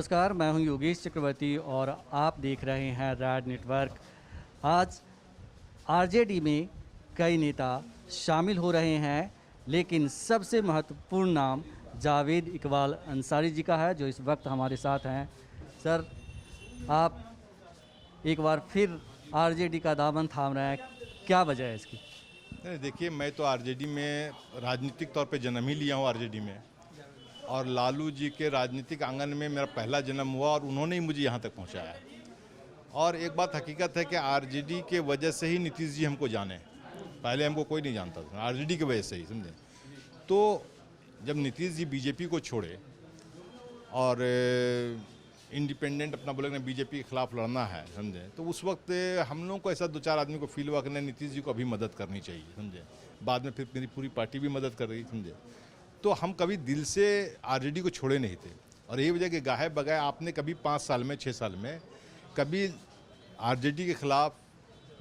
नमस्कार, मैं हूं योगेश चक्रवर्ती और आप देख रहे हैं राज नेटवर्क। आज आरजेडी में कई नेता शामिल हो रहे हैं, लेकिन सबसे महत्वपूर्ण नाम जावेद इकबाल अंसारी जी का है, जो इस वक्त हमारे साथ हैं। सर, आप एक बार फिर आरजेडी का दामन थाम रहे हैं, क्या वजह है इसकी? नहीं, देखिए, मैं तो आरजेडी में राजनीतिक तौर पे जन्म ही लिया हूँ आरजेडी में, और लालू जी के राजनीतिक आंगन में मेरा पहला जन्म हुआ और उन्होंने ही मुझे यहाँ तक पहुँचाया। और एक बात हकीकत है कि आरजेडी के वजह से ही नीतीश जी हमको जाने। पहले हमको कोई नहीं जानता था, आरजेडी की वजह से ही, समझे। तो जब नीतीश जी बीजेपी को छोड़े और इंडिपेंडेंट अपना बोले ना बीजेपी के खिलाफ लड़ना है, समझे, तो उस वक्त हम लोगों को ऐसा दो चार आदमी को फील हुआ कि नीतीश जी को अभी मदद करनी चाहिए, समझे। बाद में फिर मेरी पूरी पार्टी भी मदद कर रही, समझे। तो हम कभी दिल से आरजेडी को छोड़े नहीं थे, और यही वजह कि गाहे बगाए आपने कभी 5 साल में 6 साल में कभी आरजेडी के खिलाफ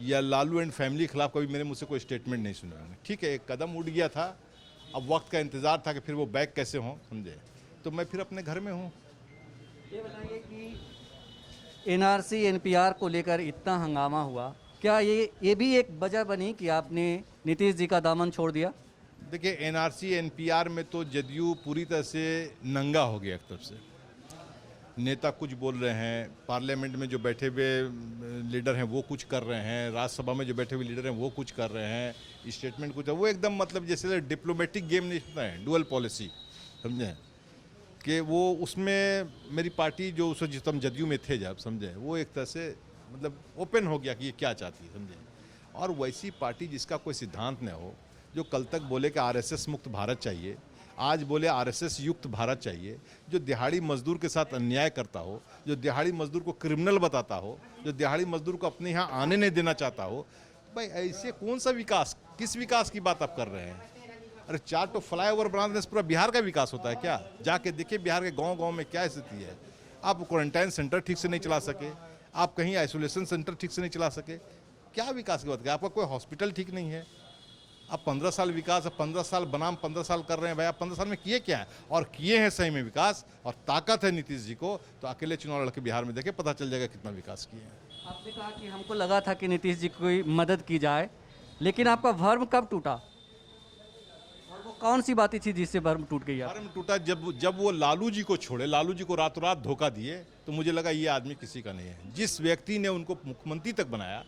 या लालू एंड फैमिली के खिलाफ कभी मेरे मुझसे कोई स्टेटमेंट नहीं सुना। ठीक है, एक कदम उठ गया था, अब वक्त का इंतज़ार था कि फिर वो बैक कैसे हों, समझे। तो मैं फिर अपने घर में हूँ। ये बताइए कि एनआरसी एनपीआर को लेकर इतना हंगामा हुआ, क्या ये भी एक वजह बनी कि आपने नीतीश जी का दामन छोड़ दिया? देखिए, एनआरसी एनपीआर में तो जदयू पूरी तरह से नंगा हो गया। एक तरफ से नेता कुछ बोल रहे हैं, पार्लियामेंट में जो बैठे हुए लीडर हैं वो कुछ कर रहे हैं, राज्यसभा में जो बैठे हुए लीडर हैं वो कुछ कर रहे हैं, स्टेटमेंट कुछ है, वो एकदम मतलब जैसे डिप्लोमेटिक गेम नहीं होता है, डुअल पॉलिसी, समझे, कि वो उसमें मेरी पार्टी जो उस जिस हम जदयू में थे जब, समझे, वो एक तरह से मतलब ओपन हो गया कि ये क्या चाहती है, समझे। और वैसी पार्टी जिसका कोई सिद्धांत न हो, जो कल तक बोले कि आरएसएस मुक्त भारत चाहिए, आज बोले आरएसएस युक्त भारत चाहिए, जो दिहाड़ी मजदूर के साथ अन्याय करता हो, जो दिहाड़ी मजदूर को क्रिमिनल बताता हो, जो दिहाड़ी मजदूर को अपने यहाँ आने नहीं देना चाहता हो, भाई ऐसे कौन सा विकास, किस विकास की बात आप कर रहे हैं? अरे 4 तो फ्लाईओवर बनाने से पूरा बिहार का विकास होता है क्या? जाके देखिए बिहार के गांव-गांव में क्या स्थिति है। आप क्वारंटाइन सेंटर ठीक से नहीं चला सके, आप कहीं आइसोलेशन सेंटर ठीक से नहीं चला सके, क्या विकास की बात करें? आपका कोई हॉस्पिटल ठीक नहीं है। आप 15 साल विकास, 15 साल बनाम 15 साल कर रहे हैं। भाई आप 15 साल में किए क्या है? और किए हैं सही में विकास, और ताकत है नीतीश जी को, तो अकेले चुनाव लड़के बिहार में देखे पता चल जाएगा कितना विकास किए हैं। आपने कहा कि हमको लगा था कि नीतीश जी की मदद की जाए, लेकिन आपका भर्म कब टूटा? और वो कौन सी बातें थी जिससे भर्म टूट गई? भर्म टूटा जब वो लालू जी को छोड़े, लालू जी को रातों रात धोखा दिए, तो मुझे लगा ये आदमी किसी का नहीं है। जिस व्यक्ति ने उनको मुख्यमंत्री तक बनाया,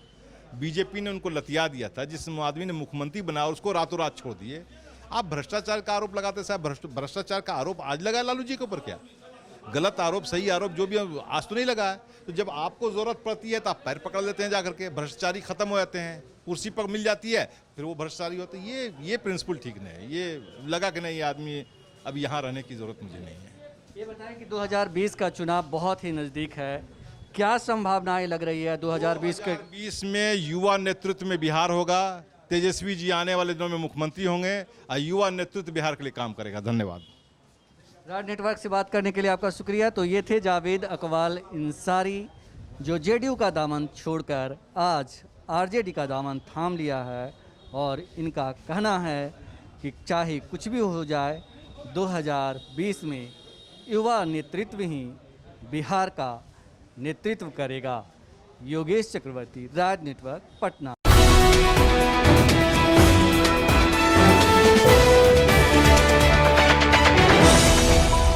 बीजेपी ने उनको लतिया दिया था, जिस आदमी ने मुख्यमंत्री बनाया उसको रातों रात छोड़ दिए। आप भ्रष्टाचार का आरोप लगाते साहब, भ्रष्टाचार का आरोप आज लगा लालू जी के ऊपर? क्या गलत आरोप सही आरोप जो भी आज तो नहीं लगा है। तो जब आपको जरूरत पड़ती है तो आप पैर पकड़ लेते हैं जाकर के, भ्रष्टाचारी खत्म हो जाते हैं, कुर्सी पर मिल जाती है, फिर वो भ्रष्टाचारी होते हैं। ये प्रिंसिपल ठीक नहीं है। ये लगा कि नहीं, ये आदमी अब यहाँ रहने की जरूरत मुझे नहीं है। ये बताएं कि 2020 का चुनाव बहुत ही नज़दीक है, क्या संभावनाएं लग रही है 2020 में? युवा नेतृत्व में बिहार होगा, तेजस्वी जी आने वाले दिनों में मुख्यमंत्री होंगे, और युवा नेतृत्व बिहार के लिए काम करेगा। धन्यवाद। राज नेटवर्क से बात करने के लिए आपका शुक्रिया। तो ये थे जावेद इकबाल अंसारी, जो जेडीयू का दामन छोड़कर आज आरजेडी का दामन थाम लिया है, और इनका कहना है कि चाहे कुछ भी हो जाए, 2020 में युवा नेतृत्व ही बिहार का नेतृत्व करेगा। योगेश चक्रवर्ती, राज नेटवर्क, पटना।